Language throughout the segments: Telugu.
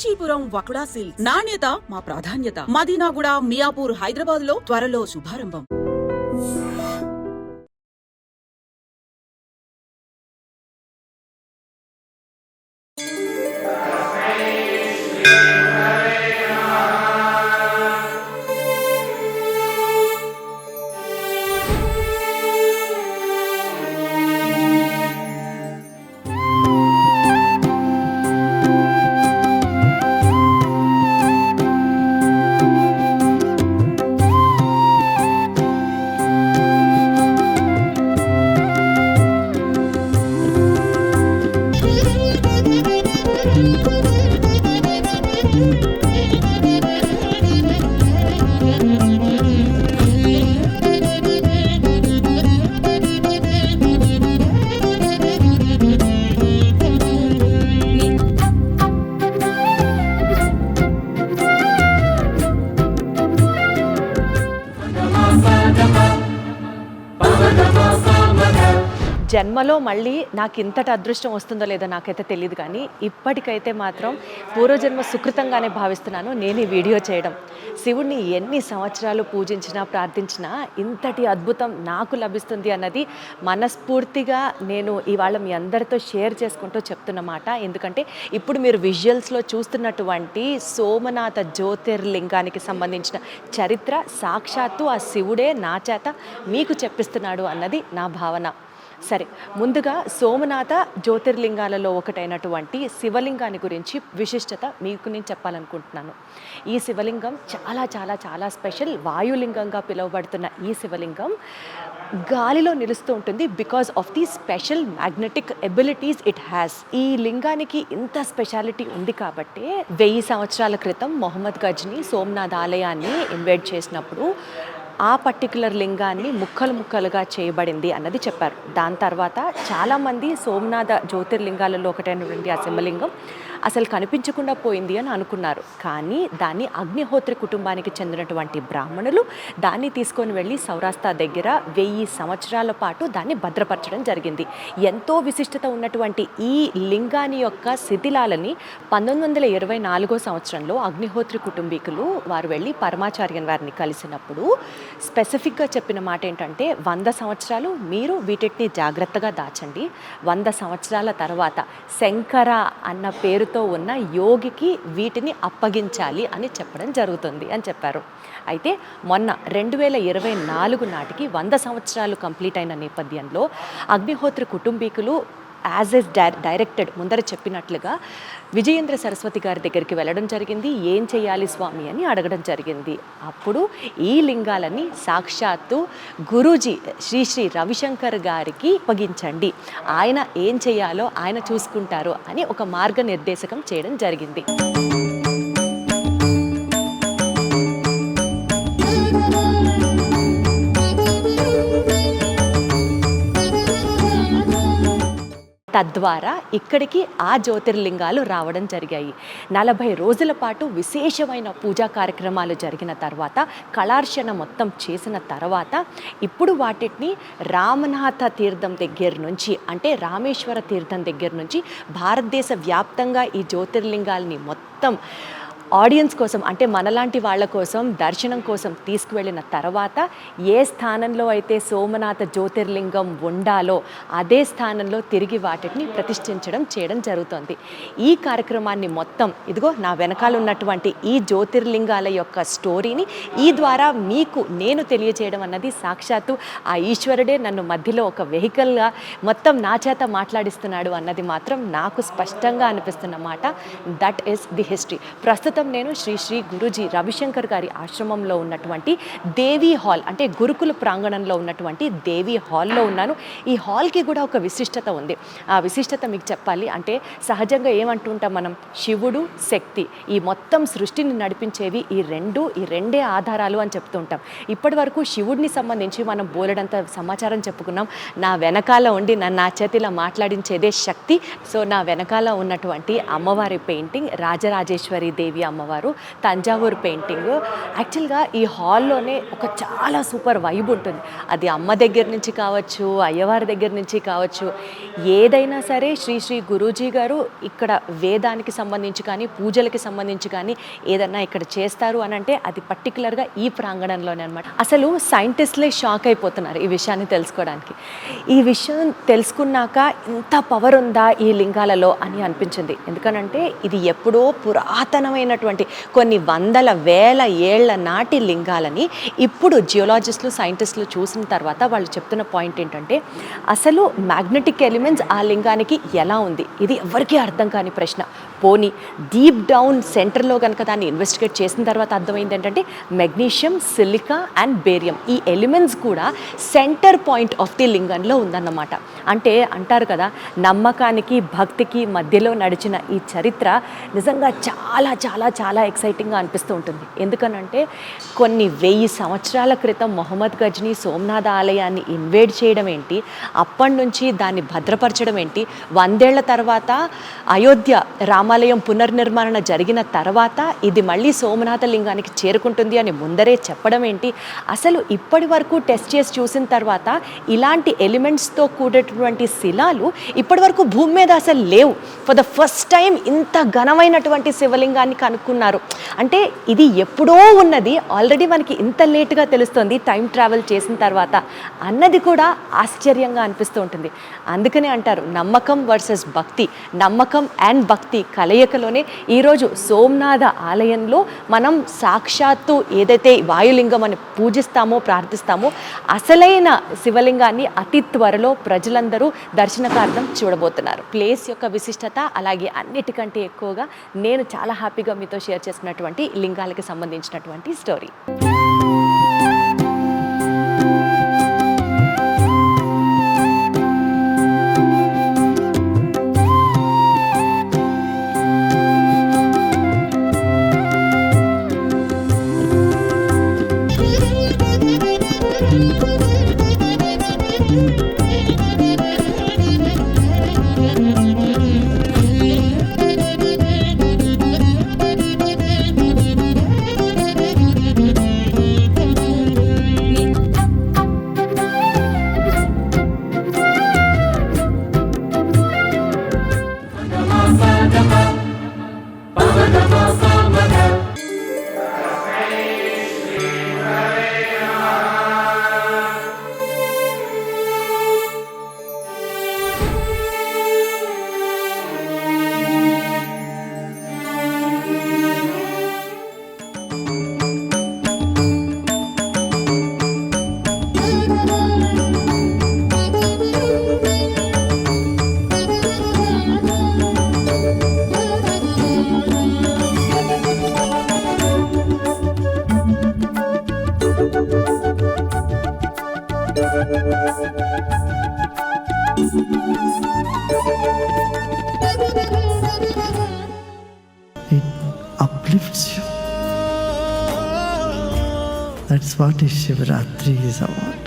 కాంచీపురం వకుడా సిల్క్స్. నాణ్యత మా ప్రాధాన్యత. మదీనాగూడ, మియాపూర్, హైదరాబాద్ లో త్వరలో శుభారంభం. జన్మలో మళ్ళీ నాకు ఇంతటి అదృష్టం వస్తుందో లేదో నాకైతే తెలియదు, కానీ ఇప్పటికైతే మాత్రం పూర్వజన్మ సుకృతంగానే భావిస్తున్నాను నేను ఈ వీడియో చేయడం. శివుడిని ఎన్ని సంవత్సరాలు పూజించినా ప్రార్థించినా ఇంతటి అద్భుతం నాకు లభిస్తుంది అన్నది మనస్ఫూర్తిగా నేను ఇవాళ మీ అందరితో షేర్ చేసుకుంటూ చెప్తున్నమాట. ఎందుకంటే ఇప్పుడు మీరు విజువల్స్లో చూస్తున్నటువంటి సోమనాథ జ్యోతిర్లింగానికి సంబంధించిన చరిత్ర సాక్షాత్తు ఆ శివుడే నా చేత మీకు చెప్పిస్తున్నాడు అన్నది నా భావన. సరే, ముందుగా సోమనాథ జ్యోతిర్లింగాలలో ఒకటైనటువంటి శివలింగాన్ని గురించి విశిష్టత మీకు నేను చెప్పాలనుకుంటున్నాను. ఈ శివలింగం చాలా చాలా చాలా స్పెషల్. వాయులింగంగా పిలువబడుతున్న ఈ శివలింగం గాలిలో నిలుస్తూ ఉంటుంది because of the special magnetic abilities it has. ఈ లింగానికి ఇంత స్పెషాలిటీ ఉంది కాబట్టి 1000 సంవత్సరాల క్రితం మొహమ్మద్ గజ్నీ సోమనాథ్ ఆలయాన్ని ఇన్వైట్ చేసినప్పుడు ఆ పర్టికులర్ లింగాన్ని ముక్కలు ముక్కలుగా చేయబడింది అన్నది చెప్పారు. దాని తర్వాత చాలామంది సోమనాథ జ్యోతిర్లింగాలలో ఒకటైనటువంటి ఆ శివలింగం అసలు కనిపించకుండా పోయింది అని అనుకున్నారు. కానీ దాన్ని అగ్నిహోత్రి కుటుంబానికి చెందినటువంటి బ్రాహ్మణులు దాన్ని తీసుకొని వెళ్ళి సౌరాస్తా దగ్గర 1000 సంవత్సరాల పాటు దాన్ని భద్రపరచడం జరిగింది. ఎంతో విశిష్టత ఉన్నటువంటి ఈ లింగాని యొక్క శిథిలాలని 1924 సంవత్సరంలో అగ్నిహోత్రి కుటుంబీకులు వారు వెళ్ళి పరమాచార్యన్ వారిని కలిసినప్పుడు స్పెసిఫిక్గా చెప్పిన మాట ఏంటంటే 100 సంవత్సరాలు మీరు వీటిని జాగ్రత్తగా దాచండి, 100 సంవత్సరాల తర్వాత శంకర అన్న పేరుతో ఉన్న యోగికి వీటిని అప్పగించాలి అని చెప్పడం జరుగుతుంది అని చెప్పారు. అయితే మొన్న 2024 నాటికి 100 సంవత్సరాలు కంప్లీట్ అయిన నేపథ్యంలో అగ్నిహోత్రి కుటుంబీకులు యాజ్ ఎస్ డైరెక్టెడ్ ముందర చెప్పినట్లుగా విజయేంద్ర సరస్వతి గారి దగ్గరికి వెళ్ళడం జరిగింది. ఏం చేయాలి స్వామి అని అడగడం జరిగింది. అప్పుడు ఈ లింగాలని సాక్షాత్తు గురూజీ శ్రీ శ్రీ రవిశంకర్ గారికి అప్పగించండి, ఆయన ఏం చేయాలో ఆయన చూసుకుంటారు అని ఒక మార్గనిర్దేశకం చేయడం జరిగింది. తద్వారా ఇక్కడికి ఆ జ్యోతిర్లింగాలు రావడం జరిగాయి. 40 రోజుల పాటు విశేషమైన పూజా కార్యక్రమాలు జరిగిన తర్వాత కళార్చన మొత్తం చేసిన తర్వాత ఇప్పుడు వాటిని రామనాథ తీర్థం దగ్గర నుంచి అంటే రామేశ్వర తీర్థం దగ్గర నుంచి భారతదేశ వ్యాప్తంగా ఈ జ్యోతిర్లింగాల్ని మొత్తం ఆడియన్స్ కోసం అంటే మనలాంటి వాళ్ళ కోసం దర్శనం కోసం తీసుకువెళ్ళిన తర్వాత ఏ స్థానంలో అయితే సోమనాథ జ్యోతిర్లింగం ఉండాలో అదే స్థానంలో తిరిగి వాటిని ప్రతిష్ఠించడం చేయడం జరుగుతుంది. ఈ కార్యక్రమాన్ని మొత్తం ఇదిగో నా వెనకాల ఉన్నటువంటి ఈ జ్యోతిర్లింగాల యొక్క స్టోరీని ఈ ద్వారా మీకు నేను తెలియజేయడం అన్నది సాక్షాత్తు ఆ ఈశ్వరుడే నన్ను మధ్యలో ఒక వెహికల్గా మొత్తం నా చేత మాట్లాడిస్తున్నాడు అన్నది మాత్రం నాకు స్పష్టంగా అనిపిస్తున్న మాట. That is the history. ప్రస్తుతం నేను శ్రీ శ్రీ గురూజీ రవిశంకర్ గారి ఆశ్రమంలో ఉన్నటువంటి దేవీ హాల్ అంటే గురుకుల ప్రాంగణంలో ఉన్నటువంటి దేవీ హాల్లో ఉన్నాను. ఈ హాల్కి కూడా ఒక విశిష్టత ఉంది. ఆ విశిష్టత మీకు చెప్పాలి అంటే సహజంగా ఏమంటుంటాం మనం, శివుడు శక్తి ఈ మొత్తం సృష్టిని నడిపించేవి ఈ రెండే ఆధారాలు అని చెప్తుంటాం. ఇప్పటి వరకు శివుడిని సంబంధించి మనం బోలెడంత సమాచారం చెప్పుకున్నాం. నా వెనకాల ఉండి నా చేతిలో మాట్లాడించేదే శక్తి. సో నా వెనకాల ఉన్నటువంటి అమ్మవారి పెయింటింగ్ రాజరాజేశ్వరి దేవి అమ్మవారు, తంజావూరు పెయింటింగ్. యాక్చువల్గా ఈ హాల్లోనే ఒక చాలా సూపర్ వైబ్ ఉంటుంది. అది అమ్మ దగ్గర నుంచి కావచ్చు, అయ్యవారి దగ్గర నుంచి కావచ్చు, ఏదైనా సరే శ్రీ శ్రీ గురూజీ గారు ఇక్కడ వేదానికి సంబంధించి కానీ పూజలకి సంబంధించి కానీ ఏదన్నా ఇక్కడ చేస్తారు అని అంటే అది పర్టికులర్గా ఈ ప్రాంగణంలోనే అనమాట. అసలు సైంటిస్ట్లే షాక్ అయిపోతున్నారు ఈ విషయాన్ని తెలుసుకోవడానికి. ఈ విషయం తెలుసుకున్నాక ఇంత పవర్ ఉందా ఈ లింగాలలో అని అనిపించింది. ఎందుకనంటే ఇది ఎప్పుడో పురాతనమైనటువంటి కొన్ని వందల వేల ఏళ్ల నాటి లింగాలని ఇప్పుడు జియోలాజిస్టులు సైంటిస్టులు చూసిన తర్వాత వాళ్ళు చెప్తున్న పాయింట్ ఏంటంటే అసలు మ్యాగ్నెటిక్ ఎలిమెంట్స్ ఆ లింగానికి ఎలా ఉంది, ఇది ఎవరికీ అర్థం కాని ప్రశ్న. పోనీ డీప్ డౌన్ సెంటర్లో కనుక దాన్ని ఇన్వెస్టిగేట్ చేసిన తర్వాత అర్థమైంది ఏంటంటే మెగ్నీషియం, సిలికా అండ్ బేరియం ఈ ఎలిమెంట్స్ కూడా సెంటర్ పాయింట్ ఆఫ్ ది లింగంలో ఉందన్నమాట. అంటే అంటారు కదా, నమ్మకానికి భక్తికి మధ్యలో నడిచిన ఈ చరిత్ర నిజంగా చాలా చాలా చాలా ఎక్సైటింగ్గా అనిపిస్తూ ఉంటుంది. ఎందుకనంటే కొన్ని 1000 సంవత్సరాల క్రితం మొహమ్మద్ గజ్నీ సోమనాథ ఆలయాన్ని ఇన్వేడ్ చేయడం ఏంటి, అప్పటి నుంచి దాన్ని భద్రపరచడం ఏంటి, 100 ఏళ్ల తర్వాత అయోధ్య రామాలయం పునర్నిర్మాణ జరిగిన తర్వాత ఇది మళ్ళీ సోమనాథ లింగానికి చేరుకుంటుంది అని ముందరే చెప్పడం ఏంటి, అసలు ఇప్పటి వరకు టెస్ట్ చేసి చూసిన తర్వాత ఇలాంటి ఎలిమెంట్స్తో కూడినటువంటి శిలాలు ఇప్పటి వరకు భూమి మీద అసలు లేవు. ఫర్ ద ఫస్ట్ టైం ఇంత ఘనమైనటువంటి శివలింగాన్ని కనుక్కున్నారు. అంటే ఇది ఎప్పుడో ఉన్నది, ఆల్రెడీ మనకి ఇంత లేటుగా తెలుస్తుంది టైం ట్రావెల్ చేసిన తర్వాత అన్నది కూడా ఆశ్చర్యంగా అనిపిస్తూ ఉంటుంది. అందుకనే అంటారు నమ్మకం వర్సెస్ భక్తి, నమ్మకం అండ్ భక్తి కలయికలోనే ఈరోజు సోమనాథ ఆలయంలో మనం సాక్షాత్తు ఏదైతే వాయులింగం అని పూజిస్తామో ప్రార్థిస్తామో అసలైన శివలింగాన్ని అతి త్వరలో ప్రజలందరూ దర్శనకార్థం చూడబోతున్నారు. ప్లేస్ యొక్క విశిష్టత అలాగే అన్నిటికంటే ఎక్కువగా నేను చాలా హ్యాపీగా మీతో షేర్ చేసినటువంటి లింగాలకి సంబంధించినటువంటి story. It uplifts you. That's what is Shivratri is about.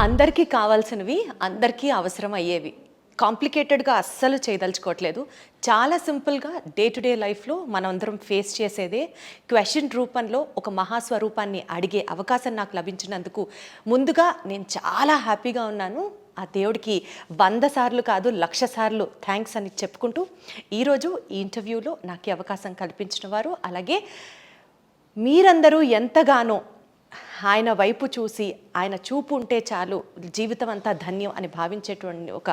అందరికీ కావాల్సినవి అందరికీ అవసరం అయ్యేవి కాంప్లికేటెడ్గా అస్సలు చేయదలుచుకోవట్లేదు. చాలా సింపుల్గా డే టు డే లైఫ్లో మనమందరం ఫేస్ చేసేదే క్వశ్చన్ రూపంలో ఒక మహాస్వరూపాన్ని అడిగే అవకాశం నాకు లభించినందుకు ముందుగా నేను చాలా హ్యాపీగా ఉన్నాను. ఆ దేవుడికి 100 సార్లు కాదు 1,00,000 సార్లు థ్యాంక్స్ అని చెప్పుకుంటూ ఈరోజు ఈ ఇంటర్వ్యూలో నాకు ఈ అవకాశం కల్పించిన వారు, అలాగే మీరందరూ ఎంతగానో ఆయన వైపు చూసి ఆయన చూపు ఉంటే చాలు జీవితం అంతా ధన్యం అని భావించేటువంటి ఒక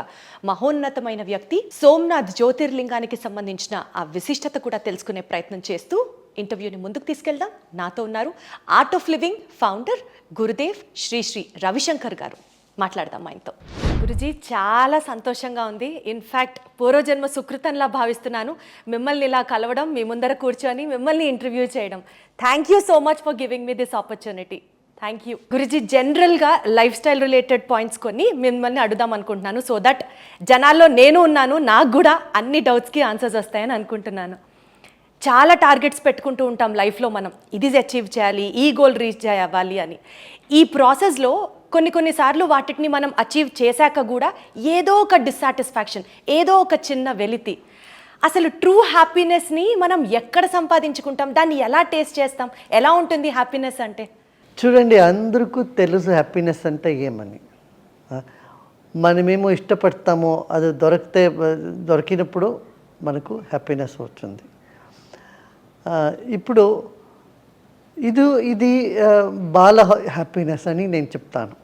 మహోన్నతమైన వ్యక్తి సోమనాథ్ జ్యోతిర్లింగానికి సంబంధించిన ఆ విశిష్టత కూడా తెలుసుకునే ప్రయత్నం చేస్తూ ఇంటర్వ్యూని ముందుకు తీసుకెళ్దాం. నాతో ఉన్నారు art of living founder Gurudev Sri Sri Ravishankar గారు. మాట్లాడదాం ఆయనతో. గురుజీ, చాలా సంతోషంగా ఉంది. ఇన్ఫ్యాక్ట్ పూర్వజన్మ సుకృతంలా భావిస్తున్నాను మిమ్మల్ని ఇలా కలవడం, మీ ముందర కూర్చొని మిమ్మల్ని ఇంటర్వ్యూ చేయడం. Thank you so much for giving me this opportunity. Thank you Guruji. జనరల్గా లైఫ్ స్టైల్ రిలేటెడ్ పాయింట్స్ కొన్ని మిమ్మల్ని అడుగుదాం అనుకుంటున్నాను, సో దట్ జనాల్లో నేను ఉన్నాను, నాకు కూడా అన్ని డౌట్స్కి ఆన్సర్స్ వస్తాయని అనుకుంటున్నాను. చాలా టార్గెట్స్ పెట్టుకుంటూ ఉంటాం లైఫ్లో మనం, ఇది అచీవ్ చేయాలి, ఈ గోల్ రీచ్ అవ్వాలి అని. ఈ ప్రాసెస్లో కొన్నిసార్లు వాటిని మనం అచీవ్ చేశాక కూడా ఏదో ఒక డిస్సాటిస్ఫాక్షన్, ఏదో ఒక చిన్న వెలితి. అసలు ట్రూ హ్యాపీనెస్ని మనం ఎక్కడ సంపాదించుకుంటాం, దాన్ని ఎలా టేస్ట్ చేస్తాం, ఎలా ఉంటుంది హ్యాపీనెస్ అంటే? చూడండి, అందరికీ తెలుసు హ్యాపీనెస్ అంటే ఏమని. మనమేమో ఇష్టపడతామో అది దొరికినప్పుడు మనకు హ్యాపీనెస్ వచ్చింది. ఇప్పుడు ఇది బాల హ్యాపీనెస్ అని నేను చెప్తాను.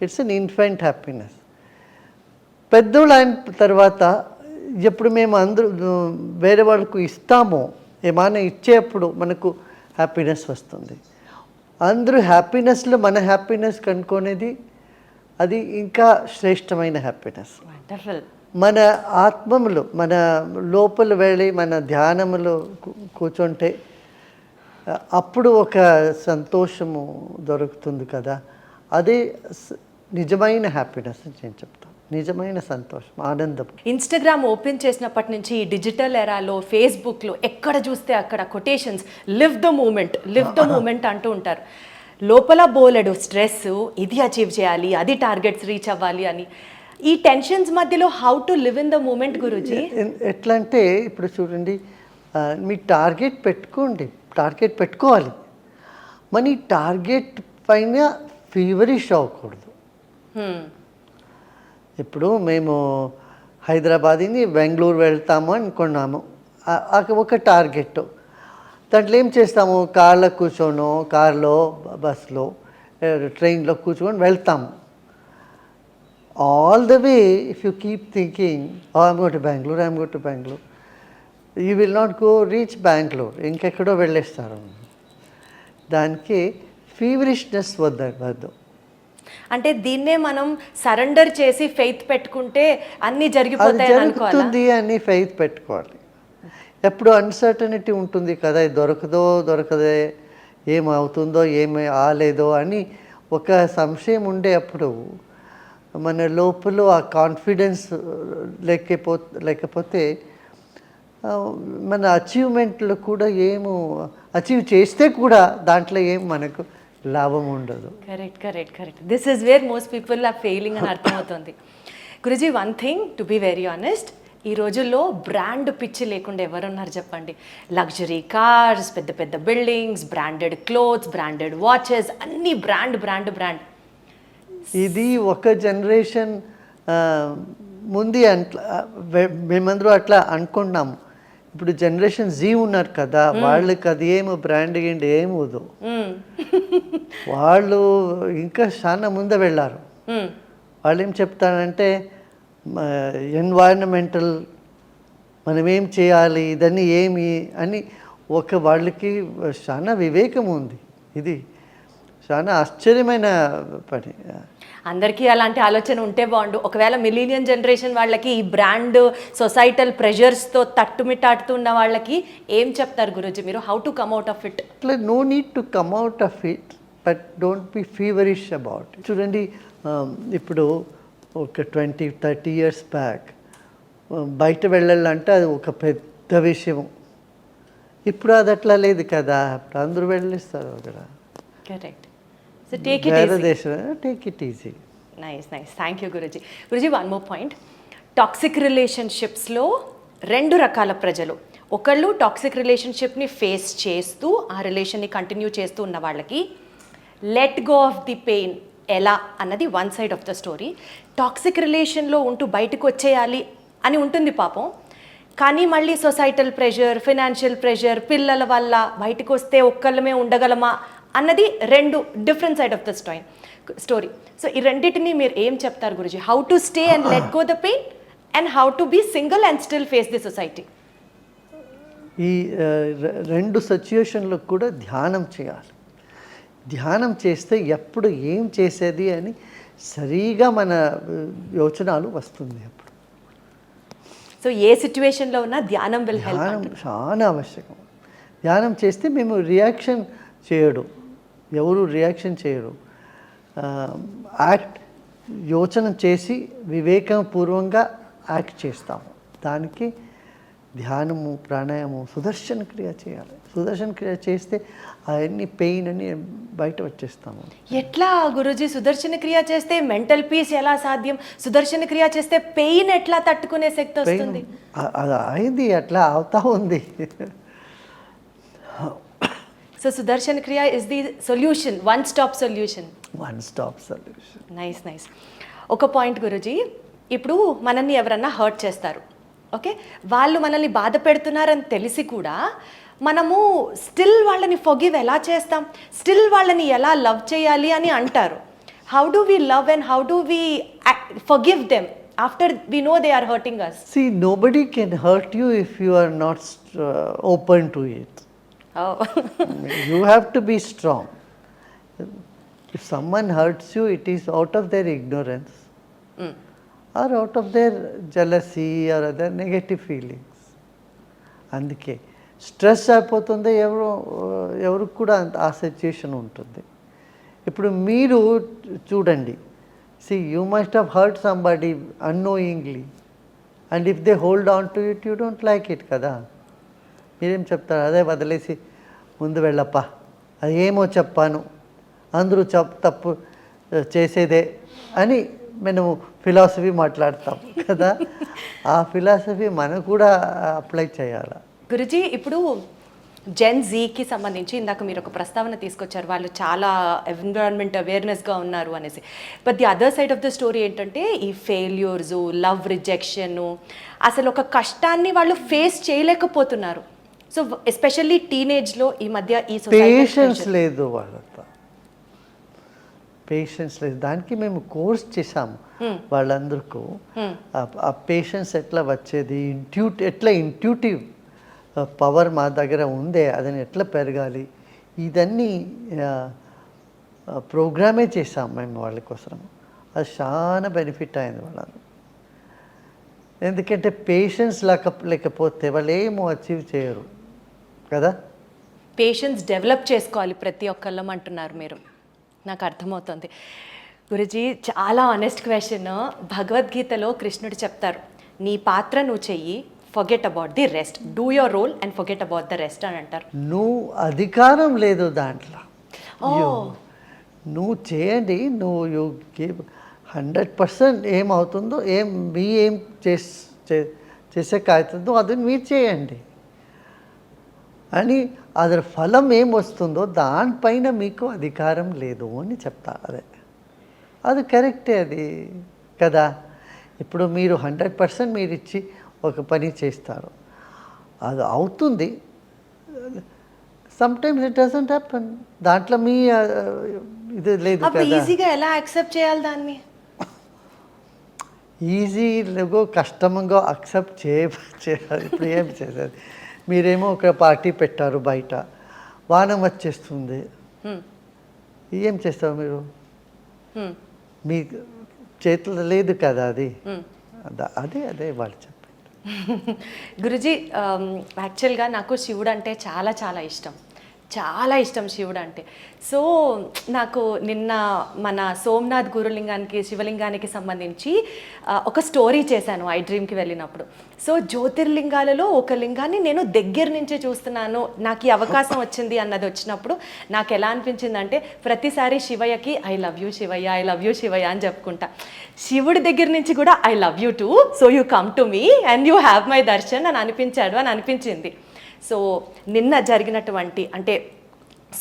It's an infant happiness. పెద్దోళ్ళు అయిన తర్వాత ఎప్పుడు మేము అందరూ వేరే వాళ్ళకు ఇస్తామో, ఏమైనా ఇచ్చేప్పుడు మనకు హ్యాపీనెస్ వస్తుంది. అందరూ హ్యాపీనెస్లో మన హ్యాపీనెస్ కనుక్కునేది అది ఇంకా శ్రేష్టమైన హ్యాపీనెస్. మన ఆత్మములు మన లోపల వెళ్ళి మన ధ్యానములో కూర్చుంటే అప్పుడు ఒక సంతోషము దొరుకుతుంది కదా, అదే నిజమైన హ్యాపీనెస్ అని నేను చెప్తాను. నిజమైన సంతోషం, ఆనందం. ఇన్స్టాగ్రామ్ ఓపెన్ చేసినప్పటి నుంచి ఈ డిజిటల్ ఎరాలో, ఫేస్బుక్లో ఎక్కడ చూస్తే అక్కడ కొటేషన్స్, లివ్ ద మూమెంట్ అంటూ ఉంటారు. లోపల బోలెడు స్ట్రెస్, ఇది అచీవ్ చేయాలి, అది టార్గెట్స్ రీచ్ అవ్వాలి అని. ఈ టెన్షన్స్ మధ్యలో how to live in the moment Guruji? ఎట్లా అంటే ఇప్పుడు చూడండి, మీ టార్గెట్ పెట్టుకోవాలి. మన ఈ టార్గెట్ పైన ఫీవరిష్ అవ్వకూడదు. ఇప్పుడు మేము హైదరాబాద్ని బెంగళూరు వెళ్తాము అనుకున్నాము, ఒక టార్గెట్. దాంట్లో ఏం చేస్తాము, కార్లో బస్లో ట్రైన్లో కూర్చొని వెళ్తాము. All the way if you keep thinking I'm go to Bengaluru, you will not reach Bengaluru, ఇంకెక్కడో వెళ్ళేస్తారు. దానికి ఫీవరిష్నెస్ వద్దు. అంటే దీన్నే మనం సరెండర్ చేసి ఫెయిత్ పెట్టుకుంటే అన్నీ జరుగుతుంది అని ఫెయిత్ పెట్టుకోవాలి. ఎప్పుడు అన్సర్టనిటీ ఉంటుంది కదా, దొరకదే, ఏమవుతుందో ఏమి ఆలేదో అని ఒక సంశయం ఉండే అప్పుడు మన లోపల ఆ కాన్ఫిడెన్స్ లేకపోతే మన అచీవ్మెంట్లు కూడా అచీవ్ చేస్తే కూడా దాంట్లో మనకు లాభం ఉండదు. Correct. This is where most people are failing అని అర్థమవుతుంది. Guruji, one thing to be very honest, ఈ రోజుల్లో బ్రాండ్ పిచ్చి లేకుండా ఎవరున్నారు చెప్పండి? లగ్జరీ కార్స్, పెద్ద buildings, branded clothes, branded watches, అన్నీ బ్రాండ్. ఇది ఒక జనరేషన్ ముందు మేమందరూ అట్లా అనుకున్నాము. ఇప్పుడు జనరేషన్ జీ ఉన్నారు కదా, వాళ్ళకి అది బ్రాండ్ ఏమవుదు. వాళ్ళు ఇంకా చాలా ముందు వెళ్ళారు. వాళ్ళు ఏం చెప్తారంటే ఎన్వైరన్మెంటల్ మనం ఏం చేయాలి, ఇదన్నీ ఏమి అని వాళ్ళకి చాలా వివేకం ఉంది. ఇది చాలా ఆశ్చర్యమైన పని. అందరికీ అలాంటి ఆలోచన ఉంటే బాగుండు. ఒకవేళ మిలీనియన్ జనరేషన్ వాళ్ళకి ఈ బ్రాండ్ సొసైటల్ ప్రెషర్స్తో తట్టుమిట్టాడుతున్న వాళ్ళకి ఏం చెప్తారు గురూజీ మీరు? How to come out of it? అట్లా no need to come out of it, but don't be feverish about it. చూడండి, ఇప్పుడు ఒక 20-30 years బ్యాక్ బయట వెళ్ళాలంటే అది ఒక పెద్ద విషయం. ఇప్పుడు అది అట్లా లేదు కదా, ఇప్పుడు అందరూ వెళ్ళిస్తారు అక్కడ. Correct. So take it easy. Nice. Thank you Guruji. Guruji, one more point. Toxic రిలేషన్షిప్స్లో 2 రకాల ప్రజలు. ఒకళ్ళు టాక్సిక్ రిలేషన్షిప్ని ఫేస్ చేస్తూ ఆ రిలేషన్ని కంటిన్యూ చేస్తూ ఉన్న వాళ్ళకి let go of the pain ఎలా అన్నది one side of the story. Toxic రిలేషన్లో ఉంటూ బయటకు వచ్చేయాలి అని ఉంటుంది పాపం, కానీ మళ్ళీ సొసైటల్ ప్రెషర్, ఫైనాన్షియల్ ప్రెషర్, పిల్లల వల్ల బయటకు వస్తే ఒక్కళ్ళమే ఉండగలమా అన్నది 2 different side of the story. So ఈ రెండింటిని మీరు ఏం చెప్తారు Guruji? How to stay and let go the pain and how to be single and still face the society. ఈ 2 సిచ్యుయేషన్లో కూడా ధ్యానం చేయాలి. ధ్యానం చేస్తే ఎప్పుడు ఏం చేసేది అని సరిగా మన యోచనలు వస్తుంది. అప్పుడు సో ఏ సిచ్యువేషన్లో ఉన్నా ధ్యానం చాలా ఆవశ్యకం. ధ్యానం చేస్తే మేము రియాక్షన్ ఎవరు రియాక్షన్ చేయరు. యోచన చేసి వివేకపూర్వంగా యాక్ట్ చేస్తాము. దానికి ధ్యానము ప్రాణాయామం సుదర్శన క్రియ చేయాలి. సుదర్శన క్రియ చేస్తే అవన్నీ పెయిన్ అని బయట వచ్చేస్తాము. ఎట్లా గురుజీ సుదర్శన క్రియ చేస్తే మెంటల్ పీస్ ఎలా సాధ్యం? సుదర్శన క్రియ చేస్తే పెయిన్ ఎట్లా తట్టుకునే శక్తి వస్తుంది? అది అయింది, అట్లా అవుతా ఉంది. సో సుదర్శన క్రియ is the solution, one stop solution. Nice. ఒక పాయింట్ గురుజీ, ఇప్పుడు మనల్ని ఎవరన్నా హర్ట్ చేస్తారు, ఓకే, వాళ్ళు మనల్ని బాధ పెడుతున్నారని తెలిసి కూడా మనము స్టిల్ వాళ్ళని ఫర్గివ్ ఎలా చేస్తాం? స్టిల్ వాళ్ళని ఎలా లవ్ చేయాలి అని అంటారు. How do we love and how do we forgive them after we know they are hurting us? See, nobody can hurt you if you are not open to it. Oh. You have to be strong. If someone hurts you, it is out of their ignorance or out of their jealousy or other negative feelings. అందుకే స్ట్రెస్ అయిపోతుంది, ఎవరికి కూడా ఆ సిచ్యుయేషన్ ఉంటుంది. ఇప్పుడు మీరు చూడండి, see, you must have hurt somebody unknowingly, and if they hold on to it, you don't like it కదా. మీరేం చెప్తారు? అదే వదిలేసి ముందు వెళ్ళప్ప, అది ఏమో చెప్పాను, అందరూ తప్పు చేసేదే అని మేము ఫిలాసఫీ మాట్లాడతాం కదా. ఆ ఫిలాసఫీ మనం కూడా అప్లై చేయాలి. గురుజీ, ఇప్పుడు జెన్ జీకి సంబంధించి ఇందాక మీరు ఒక ప్రస్తావన తీసుకొచ్చారు, వాళ్ళు చాలా ఎన్విరాన్మెంట్ అవేర్నెస్గా ఉన్నారు అనేసి. But the other side of the story ఏంటంటే ఈ ఫెయిల్యూర్స్, లవ్ రిజెక్షన్, అసలు ఒక కష్టాన్ని వాళ్ళు ఫేస్ చేయలేకపోతున్నారు. సో ఎస్పెషల్లీ టీనేజ్లో ఈ మధ్య ఈ పేషెన్స్ లేదు, వాళ్ళతో పేషెన్స్ లేదు. దానికి మేము కోర్స్ చేసాము వాళ్ళందరికీ. ఆ పేషెన్స్ ఎట్లా వచ్చేది, ఎట్లా ఇంట్యూటివ్ పవర్ మా దగ్గర ఉందే, అదని ఎట్లా పెరగాలి, ఇదన్నీ ప్రోగ్రామే చేసాం మేము వాళ్ళ కోసం. అది చాలా బెనిఫిట్ అయింది వాళ్ళని. ఎందుకంటే పేషెన్స్ లేకపోతే వాళ్ళు ఏమో అచీవ్ చేయరు కదా. పేషెన్స్ డెవలప్ చేసుకోవాలి ప్రతి ఒక్కళ్ళం అంటున్నారు మీరు, నాకు అర్థమవుతుంది. గురుజీ, చాలా ఆనెస్ట్ క్వశ్చన్. భగవద్గీతలో కృష్ణుడు చెప్తారు, నీ పాత్ర నువ్వు చెయ్యి, forget about the rest, do your role and forget about the rest అని అంటారు. నువ్వు అధికారం లేదు దాంట్లో, నువ్వు చేయండి, నువ్వు 100% ఏమవుతుందో, ఏం చేసేకవుతుందో అది మీరు చేయండి అని, అదర్ ఫలం ఏం వస్తుందో దానిపైన మీకు అధికారం లేదు అని చెప్తారు. అది కరెక్టే, అది కదా. ఇప్పుడు మీరు 100% మీరు ఇచ్చి ఒక పని చేస్తారు, అది అవుతుంది. సమ్టైమ్స్ ఇట్ డజంట్ హ్యాపన్, దాంట్లో మీ ఇది లేదు కదా. ఈజీగా ఎలా యాక్సెప్ట్ చేయాలి దాన్ని? ఈజీగా కష్టంగా అక్సెప్ట్ చేయాలి. ఇప్పుడు ఏం చేయాలి? మీరేమో ఒక పార్టీ పెట్టారు, బయట వానం వచ్చేస్తుంది, ఏం చేస్తారు మీరు? మీ చేతుల్లో లేదు కదా అది. అదే వాళ్ళు చెప్పండి. గురుజీ, యాక్చువల్గా నాకు శివుడు అంటే చాలా చాలా ఇష్టం, చాలా ఇష్టం శివుడు అంటే. సో నాకు నిన్న మన సోమనాథ్ గురులింగానికి, శివలింగానికి సంబంధించి ఒక స్టోరీ చేశాను ఐ డ్రీమ్కి వెళ్ళినప్పుడు. సో జ్యోతిర్లింగాలలో ఒక లింగాన్ని నేను దగ్గర నుంచి చూస్తున్నాను, నాకు ఈ అవకాశం వచ్చింది అన్నది వచ్చినప్పుడు నాకు ఎలా అనిపించిందంటే, ప్రతిసారి శివయ్యకి I love you Shivayya, I love you Shivayya అని చెప్పుకుంటా. శివుడి దగ్గర నుంచి కూడా I love you too, so you come to me and you have my darshan అని అనిపించింది. సో నిన్న జరిగినటువంటి, అంటే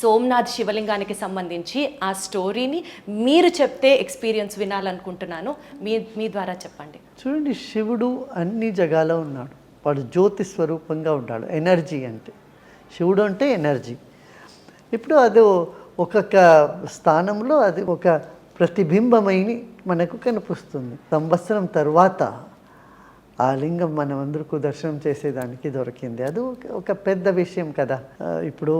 సోమనాథ్ శివలింగానికి సంబంధించి ఆ స్టోరీని మీరు చెప్తే ఎక్స్పీరియన్స్ వినాలనుకుంటున్నాను, మీ ద్వారా చెప్పండి. చూడండి, శివుడు అన్ని జగాలో ఉన్నాడు, వాడు జ్యోతి స్వరూపంగా ఉన్నాడు. ఎనర్జీ అంటే శివుడు అంటే ఎనర్జీ. ఇప్పుడు అది ఒక్కొక్క స్థానంలో అది ఒక ప్రతిబింబమైన మనకు కనిపిస్తుంది. సంవత్సరం తర్వాత ఆ లింగం మనం అందరికీ దర్శనం చేసేదానికి దొరికింది. అది ఒక పెద్ద విషయం కదా. ఇప్పుడు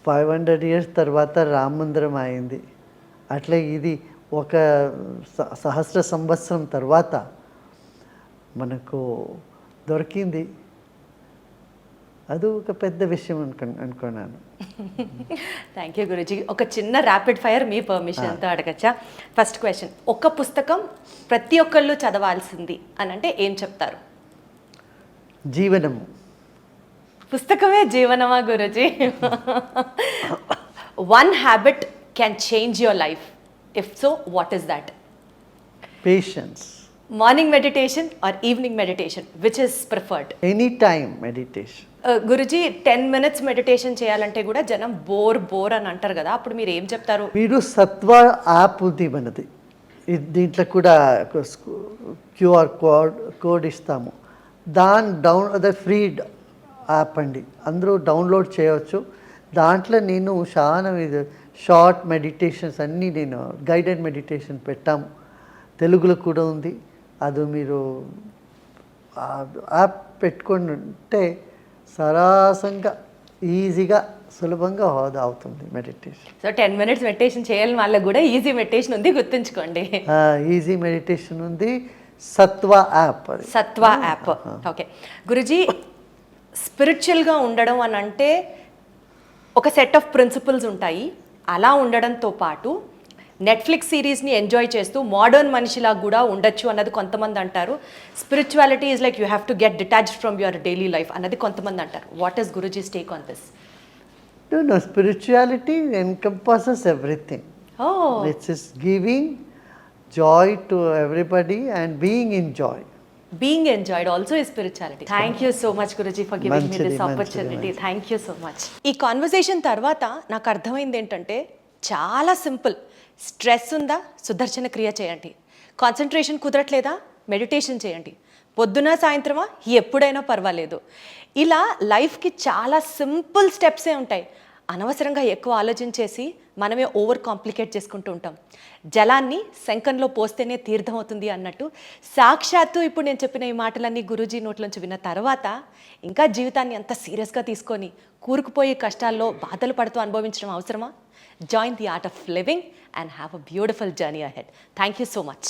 500 years తర్వాత రామ మందిరం అయింది, అట్లే ఇది ఒక 1000 సంవత్సరం తర్వాత మనకు దొరికింది. అది ఒక పెద్ద విషయం అనుకున్నాను. Thank you Guruji. ఒక చిన్న ర్యాపిడ్ ఫైర్ మీ పర్మిషన్తో అడగచ్చా? ఫస్ట్ క్వశ్చన్, ఒక పుస్తకం ప్రతి ఒక్కళ్ళు చదవాల్సింది అని అంటే ఏం చెప్తారు? జీవనము. పుస్తకమే జీవనమా Guruji? One habit can change your life. If so, what is that? Patience. Morning meditation or evening meditation, which is preferred? Any time meditation. Guruji 10 minutes meditation చేయాలంటే కూడా జనం బోర్ అని అంటారు కదా, అప్పుడు మీరు ఏం చెప్తారు? మీరు సత్వ యాప్ ఉంది మనది, దీంట్లో కూడా క్యూఆర్ కోడ్ ఇస్తాము. అదే ఫ్రీ యాప్ అండి, అందరూ డౌన్లోడ్ చేయవచ్చు. దాంట్లో నేను చాలా షార్ట్ మెడిటేషన్స్ అన్నీ నేను గైడెడ్ మెడిటేషన్ పెట్టాము, తెలుగులో కూడా ఉంది. అది మీరు యాప్ పెట్టుకొని ఉంటే సరాసంగా ఈజీగా సులభంగా అవుతుంది మెడిటేషన్. సో 10 minutes మెడిటేషన్ చేయాలని వాళ్ళకి కూడా ఈజీ మెడిటేషన్ ఉంది, గుర్తుంచుకోండి. ఈజీ మెడిటేషన్ ఉంది, సత్వ యాప్. సత్వ యాప్. ఓకే గురుజీ, స్పిరిచువల్గా ఉండడం అని అంటే ఒక సెట్ ఆఫ్ ప్రిన్సిపల్స్ ఉంటాయి. అలా ఉండడంతో పాటు నెట్ఫ్లిక్స్ సిరీస్ని ఎంజాయ్ చేస్తూ మోడర్న్ మనిషిలా కూడా ఉండొచ్చు అన్నది కొంతమంది అంటారు. Spirituality is like you have to get detached from your daily life అన్నది కొంతమంది అంటారు. What is Guruji's take on this? No, spirituality encompasses everything. Oh. It's just giving joy to everybody and being in joy. Being enjoyed also is spirituality. Thank you so much, Guruji, for giving me this opportunity. Thank you so much. ఈ కాన్వర్సేషన్ తర్వాత నాకు అర్థమైంది ఏంటంటే చాలా సింపుల్. స్ట్రెస్ ఉందా, సుదర్శన క్రియ చేయండి. కాన్సన్ట్రేషన్ కుదరట్లేదా, మెడిటేషన్ చేయండి. పొద్దున సాయంత్రమా, ఎప్పుడైనా పర్వాలేదు. ఇలా లైఫ్కి చాలా సింపుల్ స్టెప్సే ఉంటాయి. అనవసరంగా ఎక్కువ ఆలోచించేసి మనమే ఓవర్ కాంప్లికేట్ చేసుకుంటూ ఉంటాం. జలాన్ని శంఖంలో పోస్తేనే తీర్థం అవుతుంది అన్నట్టు సాక్షాత్తు ఇప్పుడు నేను చెప్పిన ఈ మాటలన్నీ గురూజీ నోట్లోంచి విన్న తర్వాత ఇంకా జీవితాన్ని అంత సీరియస్గా తీసుకొని కూరుకుపోయే కష్టాల్లో బాధలు పడుతూ అనుభవించడం అవసరమా? Join the art of living and have a beautiful journey ahead. Thank you so much.